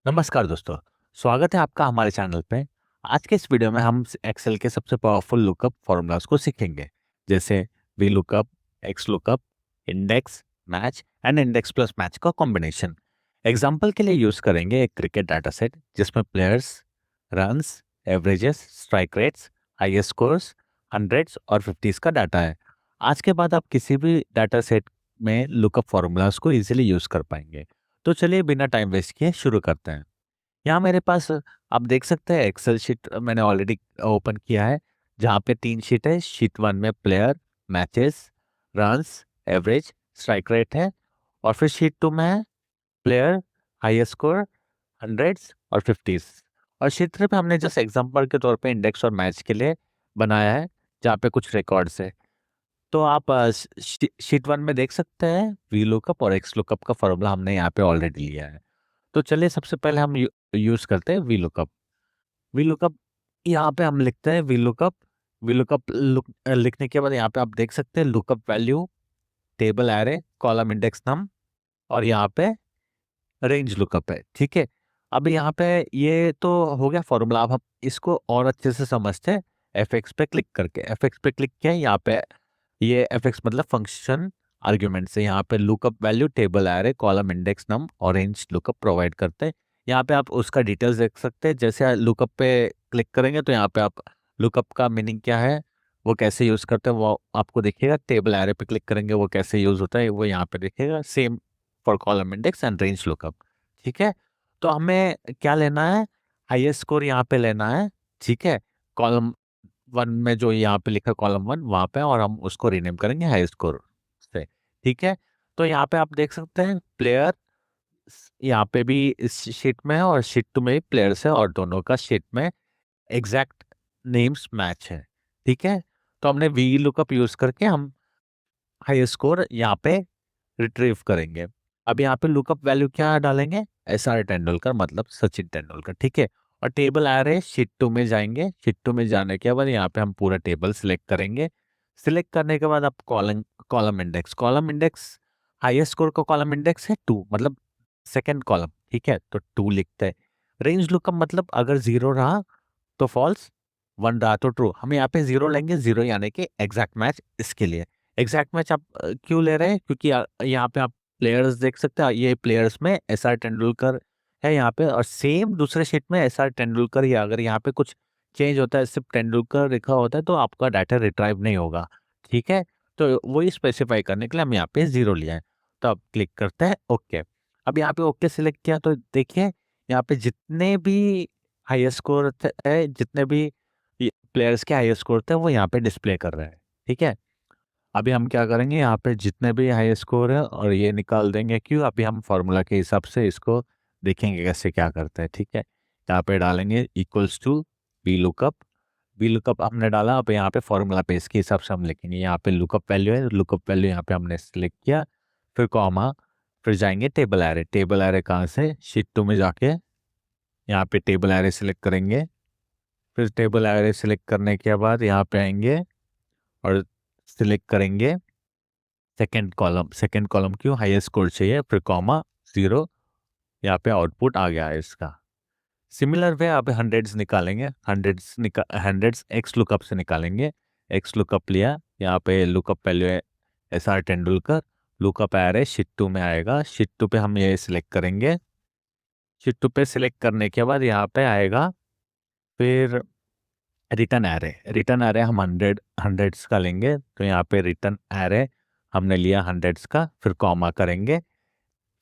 नमस्कार दोस्तों, स्वागत है आपका हमारे चैनल पे। आज के इस वीडियो में हम एक्सेल के सबसे पावरफुल लुकअप फॉर्मूलाज को सीखेंगे, जैसे V lookup, x lookup, index, match and index plus match का कॉम्बिनेशन। एग्जांपल के लिए यूज करेंगे एक क्रिकेट डाटा सेट जिसमें players, runs, averages, strike rates, highest scores, hundreds और फिफ्टीज का डाटा है। आज के बाद आप किसी भी डाटा सेट में लुकअप फॉर्मूलाज को इजीली यूज कर पाएंगे। तो चलिए बिना टाइम वेस्ट किए शुरू करते हैं। यहाँ मेरे पास आप देख सकते हैं एक्सेल शीट मैंने ऑलरेडी ओपन किया है, जहाँ पे 3 शीट है। शीट 1 में player, matches, runs, average, strike rate है। और फिर शीट 2 में है प्लेयर, हाईएस्ट स्कोर, हंड्रेड्स और फिफ्टीज। और शीट 3 पे हमने जस्ट एग्जांपल के तौर पे इंडेक्स और मैच के लिए बनाया है, जहाँ पे कुछ रिकॉर्ड्स है। तो आप शीट 1 में देख सकते हैं वी लुकअप और एक्स लुकअप का फॉर्मूला हमने यहाँ पे ऑलरेडी लिया है। तो चलिए सबसे पहले हम यूज करते हैं वी लुकअप। वी लुकअप यहाँ पे हम लिखते हैं वी लुकअप लिखने के बाद यहाँ पे आप देख सकते हैं lookup value, table array, column index num और यहाँ पे रेंज लुकअप है। ठीक है, अब यहाँ पे ये तो हो गया फॉर्मूला। अब हम इसको और अच्छे से समझते हैं एफ एक्स पे क्लिक करके। एफ एक्स पे क्लिक किया, यहाँ पे ये एफ एक्स मतलब फंक्शन आर्ग्यूमेंट से यहाँ पे lookup value, table array, column index num और रेंज लुकअप प्रोवाइड करते हैं। यहाँ पे आप उसका डिटेल्स देख सकते हैं। जैसे लुकअप पे क्लिक करेंगे तो यहाँ पे आप लुकअप का मीनिंग क्या है, वो कैसे यूज करते हैं वो आपको देखिएगा। टेबल एरे पे क्लिक करेंगे वो कैसे यूज होता है वो यहाँ पे देखिएगा। Same for column index and range lookup. ठीक है, तो हमें क्या लेना है, हाईएस्ट स्कोर यहाँ पे लेना है। ठीक है, कॉलम वन में जो यहाँ पे लिखा कॉलम वन वहाँ पे, और हम उसको रीनेम करेंगे हाई स्कोर से। ठीक है, तो यहाँ पे आप देख सकते हैं प्लेयर यहाँ पे भी इस शीट में है और शीट 2 में भी प्लेयर्स है, और दोनों का शीट में एग्जैक्ट नेम्स मैच है। ठीक है, तो हमने वी लुकअप यूज करके हम हाई स्कोर यहाँ पे रिट्रीव करेंगे। अब यहाँ पे लुकअप वैल्यू क्या डालेंगे, एस आर तेंदुलकर मतलब सचिन तेंदुलकर। ठीक है, और टेबल आ रहे शीट 2 में जाएंगे। शीट 2 में जाने के बाद यहाँ पे हम पूरा टेबल सिलेक्ट करेंगे। सिलेक्ट करने के बाद आप कॉलम इंडेक्स हाईएस्ट स्कोर का कॉलम इंडेक्स है 2 मतलब सेकंड कॉलम। ठीक है, तो 2 लिखते हैं। रेंज लुकअप मतलब अगर 0 रहा तो फॉल्स, 1 रहा तो ट्रू। हम यहाँ पे 0 लेंगे, 0 यानी कि एग्जैक्ट मैच। इसके लिए एग्जैक्ट मैच आप क्यों ले रहे हैं, क्योंकि यहाँ पे आप प्लेयर्स देख सकते हैं। ये प्लेयर्स में एस आर तेंदुलकर है यहाँ पे, और सेम दूसरे शीट में एस आर तेंदुलकर ही है। अगर यहाँ पे कुछ चेंज होता है, सिर्फ तेंदुलकर लिखा होता है, तो आपका डाटा रिट्राइव नहीं होगा। ठीक है, तो वही स्पेसिफाई करने के लिए हम यहाँ पे 0 लिया है। तो अब क्लिक करते हैं ओके। अब यहाँ पे ओके सिलेक्ट किया तो देखिए यहाँ पे जितने भी हाईएस्ट स्कोर है, जितने भी प्लेयर्स के हाईएस्ट स्कोर थे वो यहाँ पे डिस्प्ले कर रहे हैं। ठीक है, अभी हम क्या करेंगे, यहाँ पे जितने भी हाई स्कोर है और ये निकाल देंगे। क्यों, अभी हम फॉर्मूला के हिसाब से इसको देखेंगे कैसे क्या करते हैं। ठीक है, यहाँ पे डालेंगे equals to V lookup. V lookup हमने डाला, अब यहाँ पे फॉर्मूला पे इसके हिसाब से हम लिखेंगे। यहाँ पे लुकअप वैल्यू है, लुकअप वैल्यू यहाँ पे हमने सिलेक्ट किया, फिर कॉमा, फिर जाएंगे टेबल एरे। टेबल एरे कहाँ से, शीट 2 में जाके यहाँ पे टेबल एरे सिलेक्ट करेंगे। फिर टेबल एरे सिलेक्ट करने के बाद यहाँ पे आएंगे और सिलेक्ट करेंगे सेकंड कॉलम। सेकंड कॉलम क्यों, हाईएस्ट स्कोर चाहिए, फिर कॉमा, 0। यहाँ पे आउटपुट आ गया है इसका। सिमिलर वे आप हंड्रेड्स निकालेंगे। हंड्रेड्स एक्स लुकअप से निकालेंगे। एक्स लुकअप लिया, यहाँ पे लुकअप वैल्यू है एस आर तेंदुलकर। लुकअप आ रहा है शीट 2 में आएगा। शीट 2 पे हम ये सिलेक्ट करेंगे। शीट 2 पे सिलेक्ट करने के बाद यहाँ पे आएगा फिर रिटर्न एरे। रिटर्न एरे हम हंड्रेड्स का लेंगे, तो यहाँ पे रिटर्न एरे हमने लिया हंड्रेड्स का, फिर कॉमा करेंगे,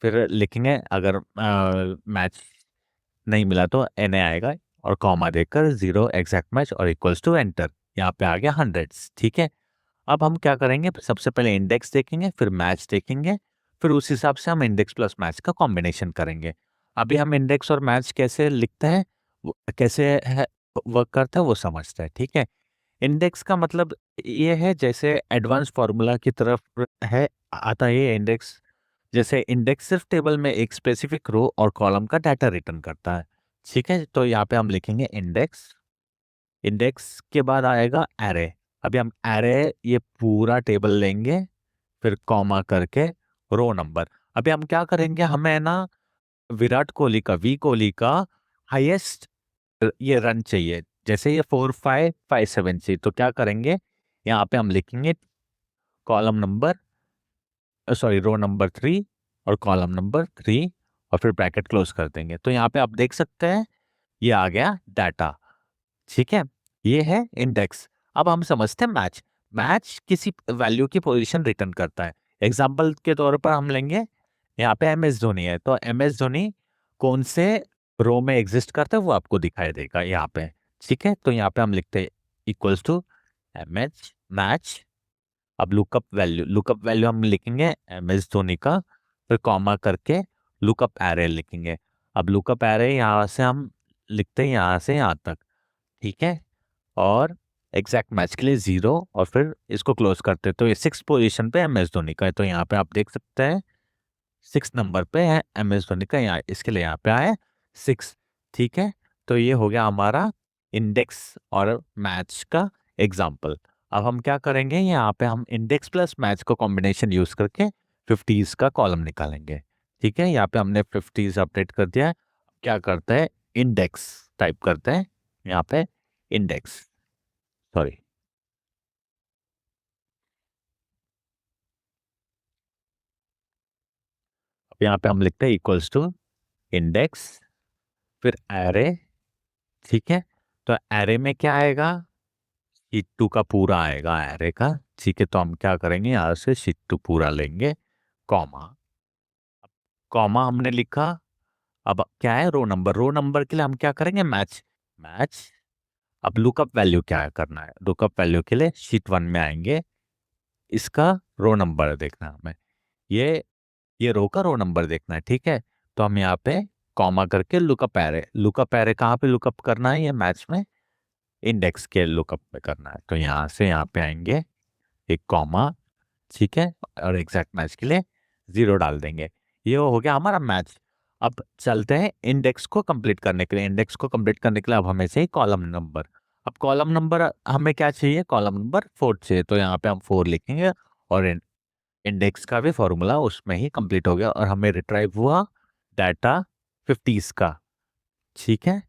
फिर लिखेंगे अगर मैच नहीं मिला तो एन आएगा, और कॉमा देकर 0 एग्जैक्ट मैच और इक्वल्स टू एंटर। यहाँ पे आ गया हंड्रेड्स। ठीक है, अब हम क्या करेंगे, सबसे पहले इंडेक्स देखेंगे, फिर मैच देखेंगे, फिर उस हिसाब से हम इंडेक्स प्लस मैच का कॉम्बिनेशन करेंगे। अभी हम इंडेक्स और मैच कैसे लिखते हैं, कैसे है वर्क करता है वो समझते हैं। ठीक है, इंडेक्स का मतलब ये है जैसे एडवांस फार्मूला की तरफ है आता है ये इंडेक्स। जैसे इंडेक्स सिर्फ टेबल में एक स्पेसिफिक रो और कॉलम का डाटा रिटर्न करता है। ठीक है, तो यहाँ पे हम लिखेंगे इंडेक्स। इंडेक्स के बाद आएगा एरे। अभी हम एरे ये पूरा टेबल लेंगे, फिर कॉमा करके रो नंबर। अभी हम क्या करेंगे, हमें ना विराट कोहली का, वी कोहली का हाईएस्ट ये रन चाहिए। जैसे ये 4557 चाहिए, तो क्या करेंगे, यहाँ पे हम लिखेंगे column number, sorry row number 3 और कॉलम नंबर 3, और फिर ब्रैकेट क्लोज कर देंगे। तो यहाँ पे आप देख सकते हैं ये आ गया डाटा। ठीक है, ये है इंडेक्स। अब हम समझते हैं मैच। मैच किसी वैल्यू की पोजीशन रिटर्न करता है। एग्जांपल के तौर पर हम लेंगे, यहाँ पे एम एस धोनी है, तो एम एस धोनी कौन से रो में एग्जिस्ट करता है वो आपको दिखाई देगा यहाँ पे। ठीक है, तो यहाँ पे हम लिखते हैं equals to M H match. अब लुकअप वैल्यू हम लिखेंगे एम एस धोनी का, फिर कॉमा करके लुकअप एरे लिखेंगे। अब लुकअप एरे यहाँ से हम लिखते हैं यहाँ से यहाँ तक। ठीक है, और एग्जैक्ट मैच के लिए 0, और फिर इसको क्लोज करते हैं। तो ये 6 पोजीशन पे एम एस धोनी का है, तो यहाँ पे आप देख सकते हैं 6 नंबर पे है एम एस धोनी का, यहाँ इसके लिए यहाँ पे आया 6। ठीक है, तो ये हो गया हमारा इंडेक्स और मैच का एग्जाम्पल। अब हम क्या करेंगे, यहाँ पे हम इंडेक्स प्लस मैच को कॉम्बिनेशन यूज करके 50s का कॉलम निकालेंगे। ठीक है, यहाँ पे हमने 50s अपडेट कर दिया है। क्या करते हैं, इंडेक्स टाइप करते हैं यहाँ पे, इंडेक्स, सॉरी, अब यहाँ पे हम लिखते हैं इक्वल्स टू इंडेक्स, फिर एरे। ठीक है, तो एरे में क्या आएगा, शीट 2 का पूरा आएगा एरे का। ठीक है, तो हम क्या करेंगे, यहाँ से शीट 2 पूरा लेंगे, कॉमा। कॉमा हमने लिखा, अब क्या है, रो नंबर के लिए हम क्या करेंगे, मैच मैच। अब लुकअप वैल्यू क्या है करना है, लुकअप वैल्यू के लिए शीट 1 में आएंगे, इसका रो नंबर देखना है हमें, ये रो का रो नंबर देखना है। ठीक है, तो हम यहाँ पे कॉमा करके लुकअप एरे कहाँ पे लुकअप करना है, ये मैच में इंडेक्स के लुकअप पे करना है। तो यहाँ से यहाँ पे आएंगे एक कॉमा। ठीक है, और एग्जैक्ट मैच के लिए 0 डाल देंगे। ये हो गया हमारा मैच। अब चलते हैं इंडेक्स को कंप्लीट करने के लिए। इंडेक्स को कंप्लीट करने के लिए अब हमें चाहिए कॉलम नंबर। अब कॉलम नंबर हमें क्या चाहिए, कॉलम नंबर 4 चाहिए, तो यहाँ पे हम 4 लिखेंगे, और इंडेक्स का भी फॉर्मूला उसमें ही कंप्लीट हो गया, और हमें रिट्राइव हुआ डाटा 50s का। ठीक है,